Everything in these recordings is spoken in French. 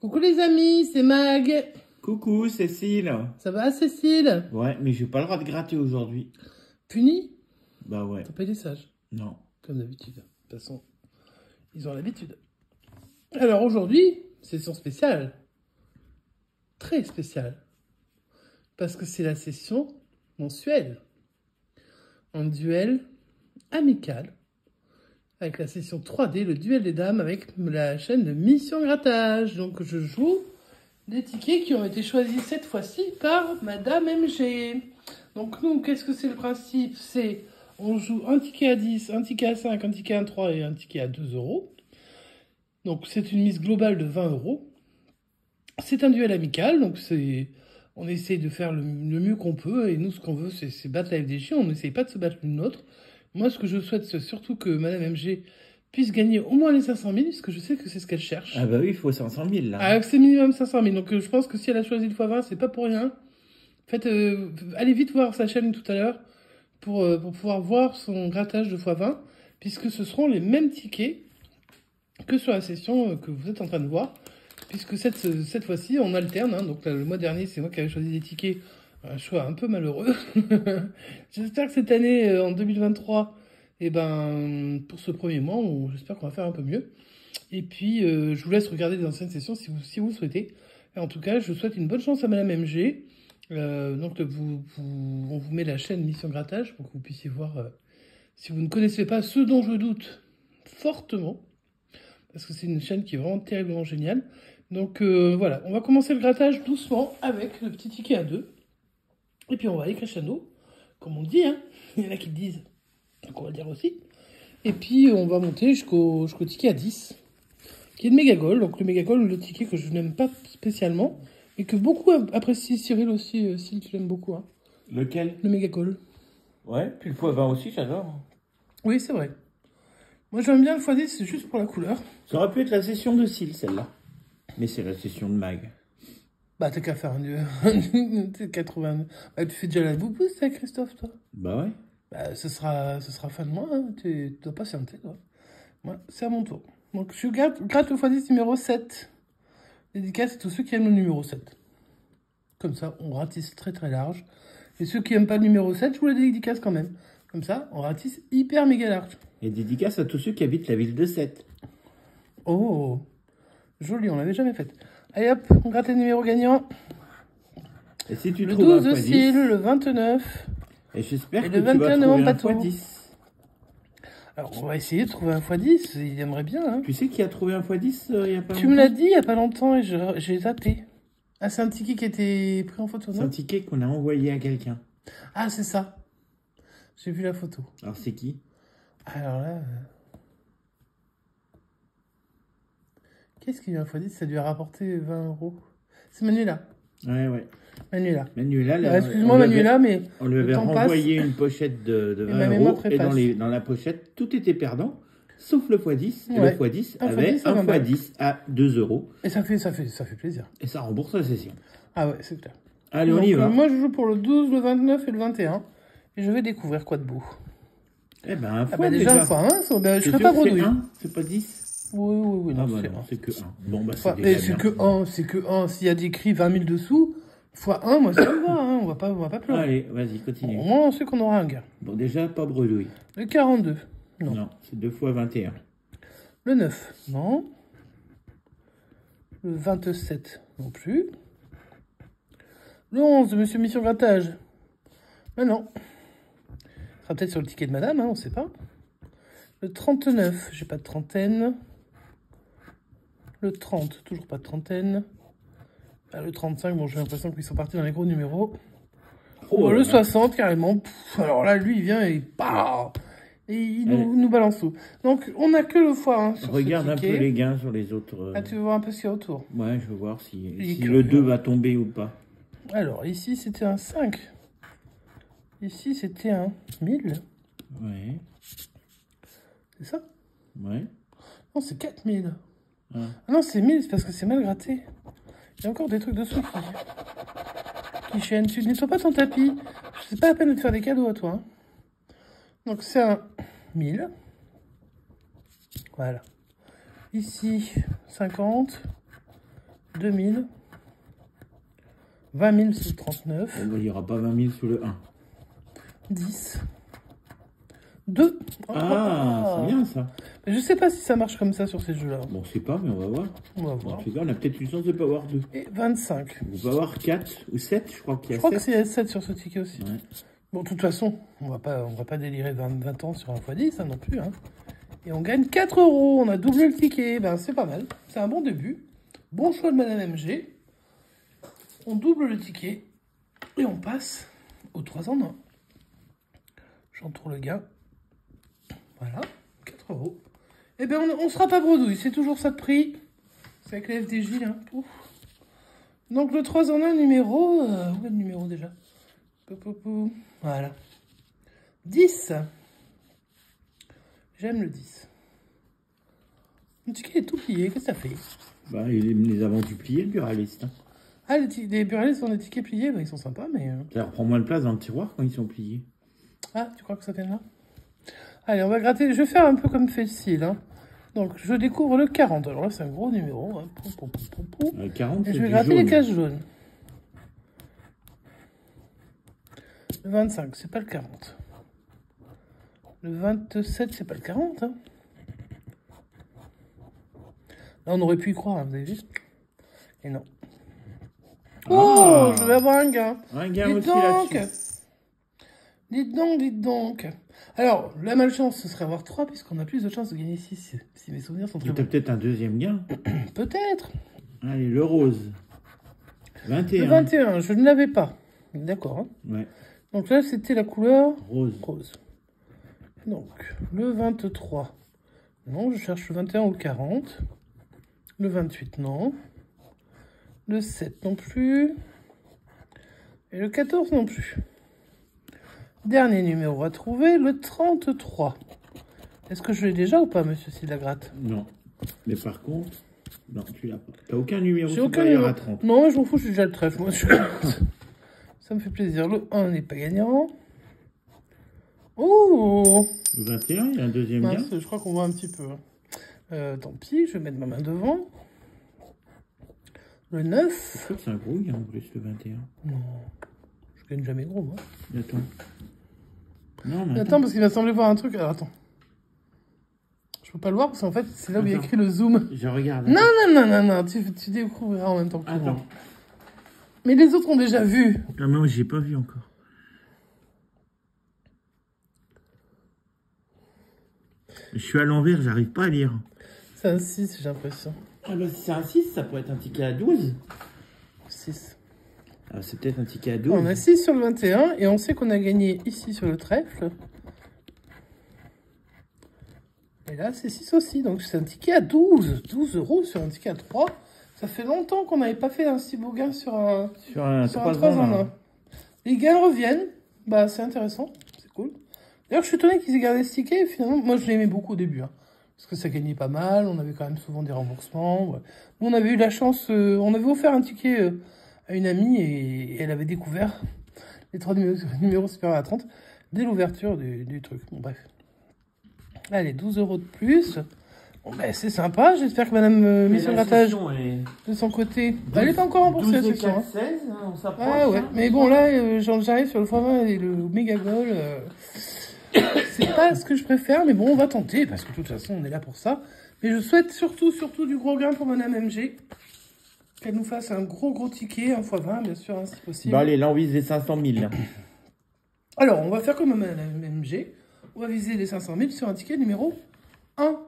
Coucou les amis, c'est Mag. Coucou Cécile. Ça va Cécile? Ouais, mais j'ai pas le droit de gratter aujourd'hui. Puni? Bah ouais. T'as pas été sage? Non. Comme d'habitude. De toute façon, ils ont l'habitude. Alors aujourd'hui, session spéciale. Très spéciale. Parce que c'est la session mensuelle. En duel amical. Avec la session 3D, le duel des dames avec la chaîne de Mission Grattage. Donc je joue des tickets qui ont été choisis cette fois-ci par Madame MG. Donc nous, qu'est-ce que c'est le principe? C'est, on joue un ticket à 10, un ticket à 5, un ticket à 3 et un ticket à 2 euros. Donc c'est une mise globale de 20 euros. C'est un duel amical, donc on essaye de faire le mieux qu'on peut. Et nous, ce qu'on veut, c'est battre la FDJ. On n'essaye pas de se battre l'une l'autre. Moi, ce que je souhaite, c'est surtout que Madame MG puisse gagner au moins les 500 000, parce que je sais que c'est ce qu'elle cherche. Ah bah oui, il faut 500 000 là. Ah, c'est minimum 500 000. Donc je pense que si elle a choisi le x20, c'est pas pour rien. En fait, allez vite voir sa chaîne tout à l'heure pour pouvoir voir son grattage de x20, puisque ce seront les mêmes tickets que sur la session que vous êtes en train de voir. Puisque cette fois-ci, on alterne. Hein. Donc là, le mois dernier, c'est moi qui avais choisi des tickets. Un choix un peu malheureux. J'espère que cette année, en 2023, eh ben, pour ce premier mois, j'espère qu'on va faire un peu mieux. Et puis, je vous laisse regarder les anciennes sessions si vous le souhaitez. Et en tout cas, je souhaite une bonne chance à Madame MG. Donc, on vous met la chaîne Mission Grattage pour que vous puissiez voir, si vous ne connaissez pas, ce dont je doute fortement. Parce que c'est une chaîne qui est vraiment terriblement géniale. Donc, voilà, on va commencer le grattage doucement avec le petit ticket à 2. Et puis on va aller crescendo, comme on dit, hein. Il y en a qui le disent, donc on va le dire aussi. Et puis on va monter jusqu'au ticket à 10, qui est le méga goal. Donc le méga goal, le ticket que je n'aime pas spécialement, et que beaucoup apprécient. Cyril aussi, Cyril, tu l'aimes beaucoup. Hein. Lequel? Le méga goal. Ouais, puis le x20 aussi, j'adore. Oui, c'est vrai. Moi j'aime bien le x10, c'est juste pour la couleur. Ça aurait pu être la session de Cyle, celle-là. Mais c'est la session de Mag. Bah t'as qu'à faire un dieu. T'es 80. Bah, tu fais déjà la boubouse, ça, Christophe, toi? Bah ouais. Bah ce sera fin de mois, hein. Tu dois patienter, toi. Ouais, c'est à mon tour. Donc je gratte le x10 numéro 7. Dédicace à tous ceux qui aiment le numéro 7. Comme ça, on ratisse très très large. Et ceux qui n'aiment pas le numéro 7, je vous le dédicace quand même. Comme ça, on ratisse hyper méga large. Et dédicace à tous ceux qui habitent la ville de 7. Oh, joli, on l'avait jamais fait. Allez hop, on gratte les numéros gagnants. Et si tu le trouves 12 un de x10, Cyle, le 29. et j'espère Et que le tu vas 21 trouver novembre, un pas tout. x10. Alors, on va essayer de trouver un x10. Il aimerait bien. Hein. Tu sais qui a trouvé un x10 il y a pas longtemps? Tu me l'as dit il n'y a pas longtemps et j'ai zappé. Ah, c'est un ticket qui a été pris en photo, non? C'est un ticket qu'on a envoyé à quelqu'un. Ah, c'est ça. J'ai vu la photo. Alors c'est qui? Alors là... Qu'est-ce qu'il y a un x10? Ça lui a rapporté 20 euros. C'est Manuela. Ouais. Manuela. Manuela, excuse-moi Manuela, mais on lui avait renvoyé une pochette de 20 euros. Et dans la pochette, tout était perdant, sauf le x10. Et ouais. le x10 avait un x10 à 2 euros. Et ça fait plaisir. Et ça rembourse la session. Ah ouais, c'est clair. Allez, on y va. Moi, je joue pour le 12, le 29 et le 21. Et je vais découvrir quoi de beau. Eh ben, un fois bah, déjà. Un fois, hein, ben, je serais pas bredouille. C'est pas 10? Oui. Non, c'est que 1. Bon, bah, c'est déjà bien. C'est que 1. S'il y a écrit 20 000 dessous, fois 1, moi, ça me va. Hein. On va pas pleurer. Allez, vas-y, continue. Au moins, on sait qu'on aura un gain. Bon, déjà, pas bredouille. Le 42. Non, c'est 2 fois 21. Le 9. Non. Le 27. Non plus. Le 11 de Monsieur Mission Grattage. Ben non. Ce sera peut-être sur le ticket de madame, hein, on ne sait pas. Le 39, j'ai pas de trentaine. Le 30, toujours pas de trentaine. Ah, le 35, bon, j'ai l'impression qu'ils sont partis dans les gros numéros. Oh, le 60, carrément. Pff, alors là, lui, il vient et bah, et il nous balance tout. Donc, on n'a que le x1 sur Regarde ce ticket. Un peu les gains sur les autres. Ah, tu veux voir un peu ce qu'il y a autour? Ouais, je veux voir si le 2 va tomber ou pas. Alors, ici, c'était un 5. Ici, c'était un 1000. Ouais. C'est ça? Ouais. Non, c'est 4000. Ah. Ah non, c'est 1000, c'est parce que c'est mal gratté. Il y a encore des trucs dessous qui chaînent. Tu nettoies pas ton tapis. C'est pas la peine de te faire des cadeaux à toi. Hein. Donc, c'est un 1000. Voilà. Ici, 50. 2000. 20 000 sous 39. Il n'y aura pas 20 000 sous le 1. 10. 2. Ah, c'est bien ça. Mais je sais pas si ça marche comme ça sur ces jeux-là. Bon, on sait pas, mais on va voir. On va voir. En tout cas, on a peut-être une chance de ne pas avoir 2. Et 25. On va avoir 4 ou 7, je crois qu'il y a 7. Je crois que c'est 7 sur ce ticket aussi. Ouais. Bon, de toute façon, on va pas délirer 20 ans sur un x10, hein, non plus. Hein. Et on gagne 4 €. On a doublé le ticket. Ben, c'est pas mal. C'est un bon début. Bon choix de Madame MG. On double le ticket. Et on passe aux 3 en 1. J'entoure le gain. Voilà, 4 €. Eh bien, on ne sera pas bredouille, c'est toujours ça de prix. C'est avec la FDJ, là. Ouf. Donc, le 3 en 1 numéro... où est le numéro, déjà? Voilà. 10. J'aime le 10. Le ticket est tout plié, qu'est-ce que ça fait? Bah, ils les a vendus pliés, le buraliste. Ah, les buralistes sont des tickets pliés, bah, ils sont sympas, mais... Ça reprend moins de place dans le tiroir quand ils sont pliés. Ah, tu crois que ça vient là? Allez, on va gratter. Je vais faire un peu comme fait le cil. Hein. Donc, je découvre le 40. Alors là, c'est un gros numéro. Hein. Le 40, et je vais gratter les cases jaunes. Le 25, c'est pas le 40. Le 27, c'est pas le 40. Hein. Là, on aurait pu y croire, hein, vous avez vu? Et non. Oh, je vais avoir un gain. Un gain aussi là-dessus. Dites donc. Alors, la malchance, ce serait avoir 3, puisqu'on a plus de chances de gagner 6, si mes souvenirs sont très bons. Peut-être un deuxième gain. Peut-être. Allez, le rose. 21. Le 21, je ne l'avais pas. D'accord. Hein. Ouais. Donc là, c'était la couleur rose. Donc, le 23. Non, je cherche le 21 ou le 40. Le 28, non. Le 7 non plus. Et le 14 non plus. Dernier numéro à trouver, le 33. Est-ce que je l'ai déjà ou pas, monsieur Silagratte? Non. Mais par contre, non, tu l'as pas. T'as aucun numéro supérieur à 30. Non, je m'en fous, j'ai déjà le trèfle. Moi, ça me fait plaisir. Le 1 n'est pas gagnant. Oh! Le 21, il y a un deuxième gain. Je crois qu'on voit un petit peu. Tant pis, je vais mettre ma main devant. Le 9. Je crois que c'est un gros gain en plus, le 21. Non. Je gagne jamais gros, moi. Attends. Non, mais attends, parce qu'il m'a semblé voir un truc. Alors, attends. Je peux pas le voir parce qu'en fait, c'est là où il y a écrit le zoom. Je regarde. Non. Tu découvriras en même temps que moi. Mais les autres ont déjà vu. Non, mais moi, j'ai pas vu encore. Je suis à l'envers, j'arrive pas à lire. C'est un 6, j'ai l'impression. Ah bah si c'est un 6, ça pourrait être un ticket à 12. 6. Ah, c'est peut-être un ticket à 12. On a 6 sur le 21 et on sait qu'on a gagné ici sur le trèfle. Et là, c'est 6 aussi. Donc, c'est un ticket à 12. 12 € sur un ticket à 3. Ça fait longtemps qu'on n'avait pas fait un si beau gain sur un 3 en 1. Les gains reviennent. Bah, c'est intéressant. C'est cool. D'ailleurs, je suis étonné qu'ils aient gardé ce ticket. Finalement, moi, je l'aimais beaucoup au début. Hein, parce que ça gagnait pas mal. On avait quand même souvent des remboursements. Ouais. Nous, on avait eu la chance. On avait offert un ticket à une amie et elle avait découvert les 3 numéros supérieurs à 30 dès l'ouverture du truc. Bon, bref. Allez, 12 € de plus. Bon, ben, c'est sympa. J'espère que madame met son grattage de son côté. Elle n'est pas encore remboursée, la session. 16, on s'approche. Ah ouais, mais bon, là, j'arrive sur le x20 et le méga gol. C'est pas ce que je préfère, mais bon, on va tenter, parce que de toute façon, on est là pour ça. Mais je souhaite surtout du gros gain pour madame MG. Qu'elle nous fasse un gros ticket, un x20, bien sûr, hein, si possible. Bah allez, là, on vise les 500 000. Là. Alors, on va faire comme madame MG. On va viser les 500 000 sur un ticket numéro 1.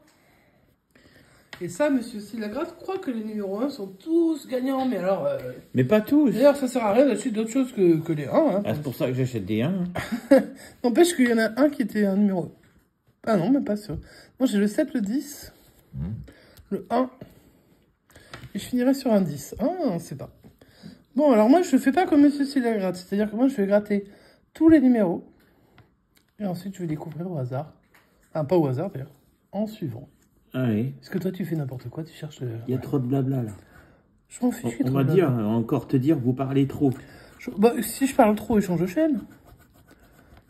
Et ça, monsieur Silagratte croit que les numéros 1 sont tous gagnants. Mais alors... mais pas tous. D'ailleurs, ça sert à rien d'acheter d'autres choses que les 1. Hein, c'est pour ça que j'achète des 1. N'empêche qu'il y en a un qui était un numéro 1. Ah non, même pas sûr. Moi, j'ai le 7, le 10, le 1. Et je finirai sur un 10. Ah, on sait pas. Bon, alors moi, je ne fais pas comme monsieur Silagratte. C'est-à-dire que moi, je vais gratter tous les numéros. Et ensuite, je vais découvrir au hasard. Enfin, pas au hasard, d'ailleurs. En suivant. Ah oui. Parce que toi, tu fais n'importe quoi. Tu cherches... Il y a trop de blabla, là. Je m'en fiche. On va encore te dire, vous parlez trop. Bah, si je parle trop, je change de chaîne.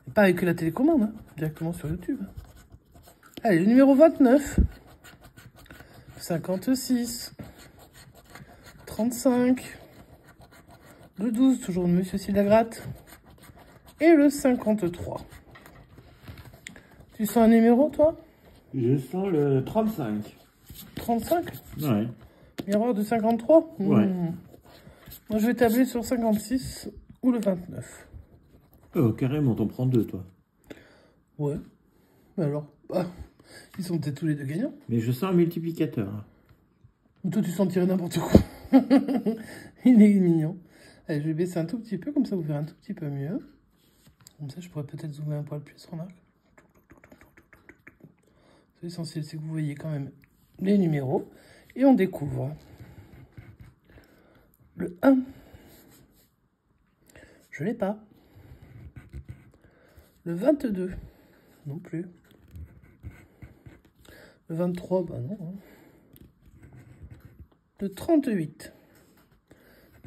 Et pas avec la télécommande, hein. Directement sur YouTube. Allez, le numéro 29. 56. 35. Le 12, toujours de Monsieur Silagratte. Et le 53. Tu sens un numéro, toi? Je sens le 35. 35? Ouais. Miroir de 53? Ouais. Moi, je vais tabler sur 56 ou le 29. Oh, carrément, t'en prends 2, toi. Ouais. Mais alors, ils sont peut-être tous les deux gagnants. Mais je sens un multiplicateur. Ou toi, tu sentirais n'importe quoi. Il est mignon. Allez, je vais baisser un tout petit peu, comme ça vous verrez un tout petit peu mieux. Comme ça, je pourrais peut-être zoomer un poil plus, remarque. L'essentiel, c'est que vous voyez quand même les numéros. Et on découvre le 1. Je l'ai pas. Le 22. Non plus. Le 23, bah non. Hein. Le 38.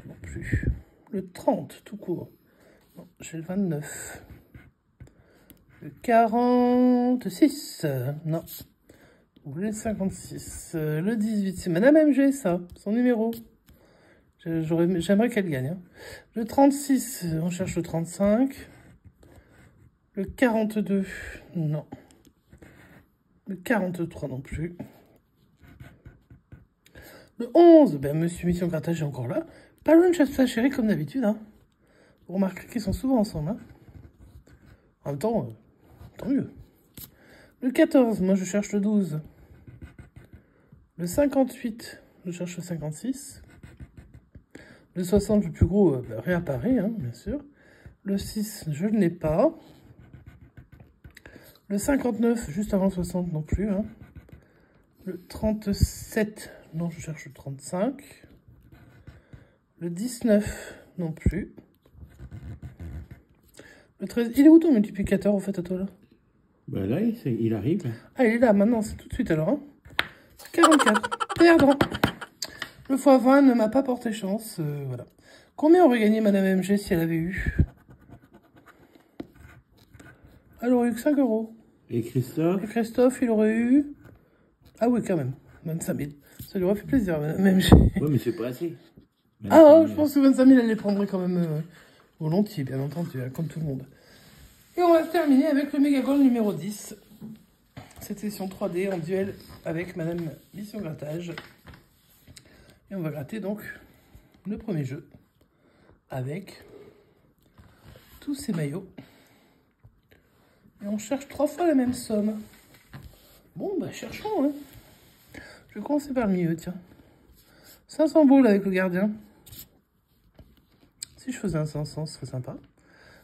Non plus. Le 30, tout court. Non, j'ai le 29. Le 46. Non. Le 56. Le 18. C'est Madame MG, ça. Son numéro. J'aimerais qu'elle gagne. Hein. Le 36. On cherche le 35. Le 42. Non. Le 43 non plus. Le 11. Ben, Monsieur Mission Grattage est encore là. Pas loin de Chasse Chérie comme d'habitude. Hein. Vous remarquerez qu'ils sont souvent ensemble. Hein. En même temps, tant mieux. Le 14, moi je cherche le 12. Le 58, je cherche le 56. Le 60, le plus gros, réapparaît, hein, bien sûr. Le 6, je ne l'ai pas. Le 59, juste avant le 60 non plus. Hein. Le 37, non, je cherche le 35. Le 19, non plus. Le 13, il est où ton multiplicateur, en fait, à toi, là? Bah là, il arrive. Ah, il est là, maintenant, c'est tout de suite, alors. Hein. 44, perdant. Le x20 ne m'a pas porté chance, voilà. Combien aurait gagné Madame MG si elle avait eu? Elle aurait eu que 5 €. Et Christophe? Et Christophe, il aurait eu... Ah oui, quand même, 25 000. Ça lui aurait fait plaisir, Madame MG. Ouais, mais c'est pas assez. Je pense que 25 000, elle les prendrait quand même volontiers, bien entendu, hein, comme tout le monde. Et on va terminer avec le Méga Gold numéro 10. Cette session 3D en duel avec Madame Mission Grattage. Et on va gratter donc le premier jeu avec tous ces maillots. Et on cherche 3 fois la même somme. Bon, bah cherchons. Hein. Je vais commencer par le milieu, tiens. 500 boules avec le gardien. Si je faisais un 500, ce serait sympa.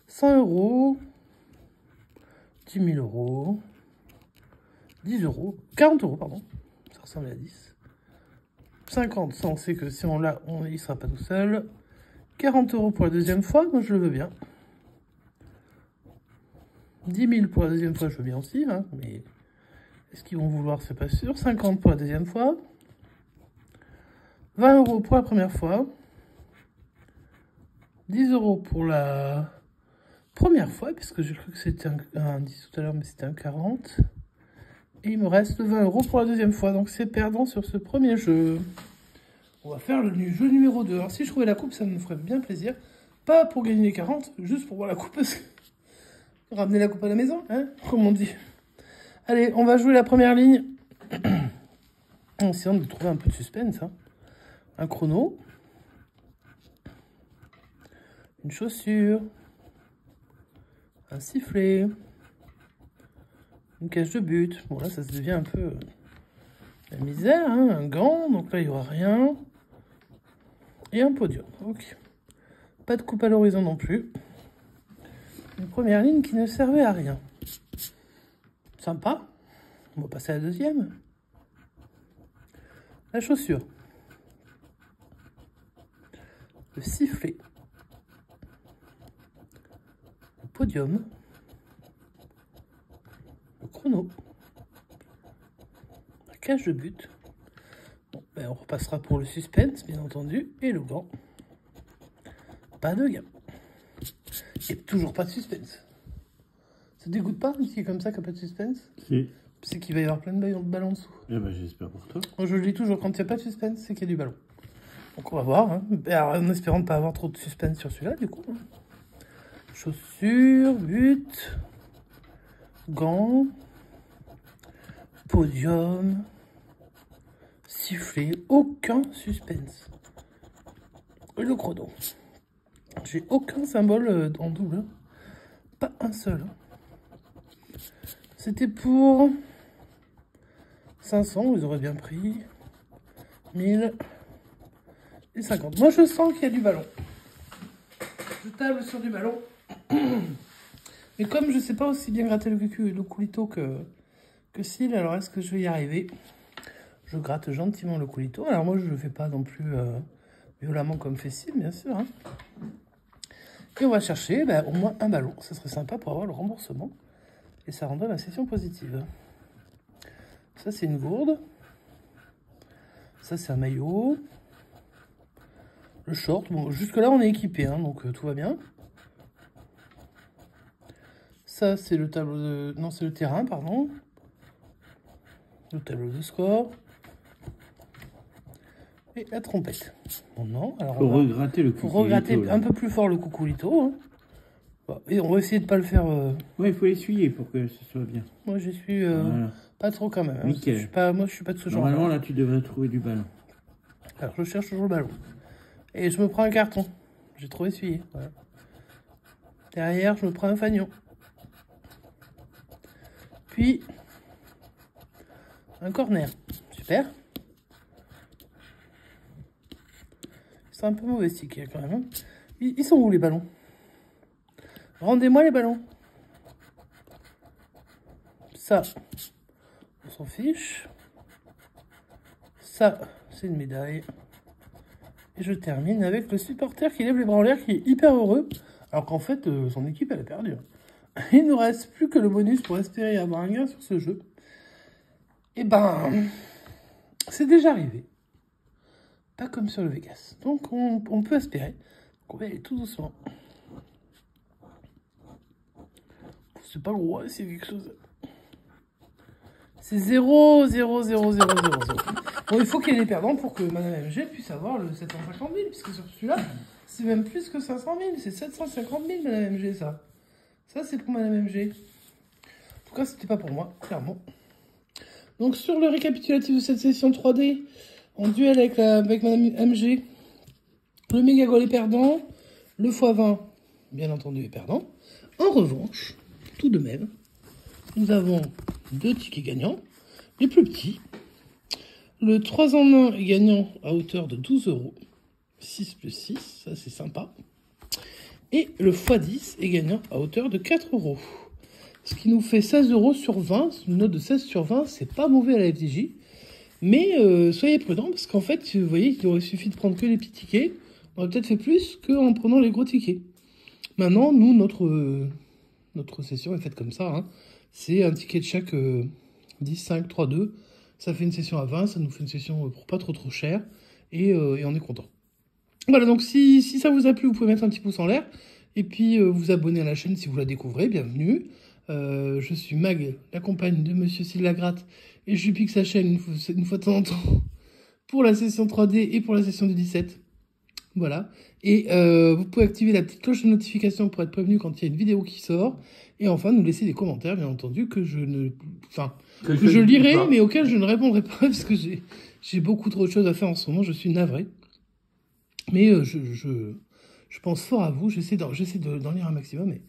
100 €. 10 000 €. 10 €. 40 €, pardon. Ça ressemble à 10. 50, ça on sait que si on l'a, il ne sera pas tout seul. 40 € pour la deuxième fois, moi je le veux bien. 10 000 pour la deuxième fois, je veux bien aussi, hein, mais est-ce qu'ils vont vouloir, c'est pas sûr. 50 pour la deuxième fois. 20 € pour la première fois. 10 € pour la première fois, puisque j'ai cru que c'était un 10 tout à l'heure, mais c'était un 40. Et il me reste 20 € pour la deuxième fois, donc c'est perdant sur ce premier jeu. On va faire le jeu numéro 2. Alors si je trouvais la coupe, ça me ferait bien plaisir. Pas pour gagner les 40, juste pour voir la coupe. Ramener la coupe à la maison, hein, comme on dit. Allez, on va jouer la première ligne. En essayant de trouver un peu de suspense. Hein. Un chrono. Une chaussure. Un sifflet. Une cage de but. Bon, là, ça se devient un peu la misère. Hein. Un gant, donc là, il n'y aura rien. Et un podium. Ok. Pas de coupe à l'horizon non plus. Une première ligne qui ne servait à rien. Sympa. On va passer à la deuxième. La chaussure. Le sifflet. Le podium. Le chrono. La cage de but. Bon, ben on repassera pour le suspense, bien entendu. Et le gant. Pas de gain. Il n'y a toujours pas de suspense. Ça te dégoûte pas, un qui comme ça, qui n'a pas de suspense? Si. C'est qu'il va y avoir plein de ballons en dessous. Eh ben, j'espère pour toi. Moi, je le dis toujours, quand il n'y a pas de suspense, c'est qu'il y a du ballon. Donc on va voir, hein. Alors, en espérant ne pas avoir trop de suspense sur celui-là, du coup. Hein. Chaussures, but, gants, podium, sifflet, aucun suspense. Et le chrono. J'ai aucun symbole en double. Pas un seul. C'était pour 500, ils auraient bien pris. 1000 et 50. Moi, je sens qu'il y a du ballon. Je table sur du ballon. Mais comme je sais pas aussi bien gratter le coulito que Syl, alors est-ce que je vais y arriver? Je gratte gentiment le coulito. Alors moi, je ne fais pas non plus violemment comme fait Syl, bien sûr. Hein. Et on va chercher au moins un ballon. Ça serait sympa pour avoir le remboursement. Et ça rendrait la session positive. Ça, c'est une gourde. Ça, c'est un maillot. Le short. Bon, jusque-là, on est équipé, hein, donc tout va bien. Ça, c'est le tableau de... Non, c'est le terrain, pardon. Le tableau de score. Et la trompette. Bon, non. Alors, faut regratter le coucoulito. Faut regratter un peu plus fort le coucoulito. Hein. Bon, et on va essayer de ne pas le faire... Ouais, il faut l'essuyer pour que ce soit bien. Moi, je suis pas trop quand même. Hein, nickel. Moi, je suis pas de ce genre. Normalement, là, tu devrais trouver du ballon. Alors, je cherche toujours le ballon. Et je me prends un carton. J'ai trop essuyé. Voilà. Derrière, je me prends un fanion. Puis, un corner. Super. C'est un peu mauvais stick quand même. Hein. Ils sont où les ballons? Rendez-moi les ballons. Ça, on s'en fiche. Ça, c'est une médaille. Et je termine avec le supporter qui lève les bras en l'air, qui est hyper heureux. Alors qu'en fait, son équipe, elle a perdu. Il ne nous reste plus que le bonus pour espérer avoir un gain sur ce jeu. Et ben, c'est déjà arrivé. Pas comme sur le Vegas. Donc, on peut espérer. Donc, on va aller tout doucement. C'est pas gros, hein, c'est quelque chose. C'est 0, 0, 0, 0, 0, 0. Bon, il faut qu'il y ait des perdants pour que Madame MG puisse avoir le 750 000, puisque sur celui-là, c'est même plus que 500 000. C'est 750 000, Madame MG, ça. Ça, c'est pour Madame MG. En tout cas, c'était pas pour moi, clairement. Donc, sur le récapitulatif de cette session 3D, en duel avec Madame MG, le méga goal est perdant, le x20, bien entendu, est perdant. En revanche, tout de même, nous avons 2 tickets gagnants, les plus petits. Le 3 en 1 est gagnant à hauteur de 12 €. 6 plus 6, ça c'est sympa. Et le x10 est gagnant à hauteur de 4 €. Ce qui nous fait 16 € sur 20. Une note de 16 sur 20, c'est pas mauvais à la FDJ. Mais soyez prudents, parce qu'en fait, vous voyez qu'il aurait suffi de prendre que les petits tickets. On aurait peut-être fait plus qu'en prenant les gros tickets. Maintenant, nous, notre session est faite comme ça. Hein. C'est un ticket de chaque 10, 5, 3, 2. Ça fait une session à 20, ça nous fait une session pour pas trop cher. Et on est content. Voilà, donc si ça vous a plu, vous pouvez mettre un petit pouce en l'air. Et puis vous abonner à la chaîne si vous la découvrez, bienvenue. Je suis Mag, la compagne de Monsieur Syl Lagratte. Et je pique sa chaîne une fois de temps en temps pour la session 3D et pour la session du 17. Voilà. Et vous pouvez activer la petite cloche de notification pour être prévenu quand il y a une vidéo qui sort. Et enfin, nous laisser des commentaires, bien entendu, que je lirai, mais auxquels je ne répondrai pas, parce que j'ai beaucoup trop de choses à faire en ce moment, je suis navré. Mais je pense fort à vous, j'essaie d'en lire un maximum, mais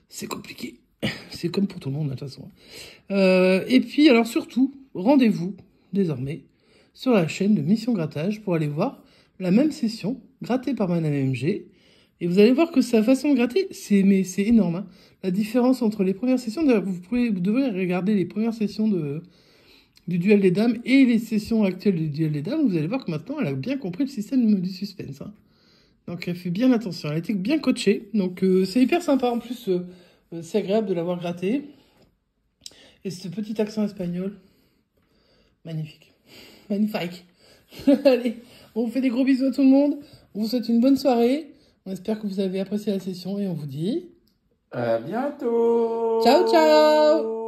c'est compliqué. C'est comme pour tout le monde, de toute façon. Et puis, alors surtout, rendez-vous, désormais, sur la chaîne de Mission Grattage, pour aller voir la même session, grattée par Madame MG. Et vous allez voir que sa façon de gratter, c'est énorme. Hein. La différence entre les premières sessions, vous devrez regarder les premières sessions du duel des dames et les sessions actuelles du duel des dames. Vous allez voir que maintenant, elle a bien compris le système du suspense. Hein. Donc, elle fait bien attention. Elle a été bien coachée. Donc, c'est hyper sympa. En plus, c'est agréable de l'avoir gratté. Et ce petit accent espagnol, magnifique. Magnifique. Allez, on vous fait des gros bisous à tout le monde. On vous souhaite une bonne soirée. On espère que vous avez apprécié la session et on vous dit... À bientôt. Ciao, ciao.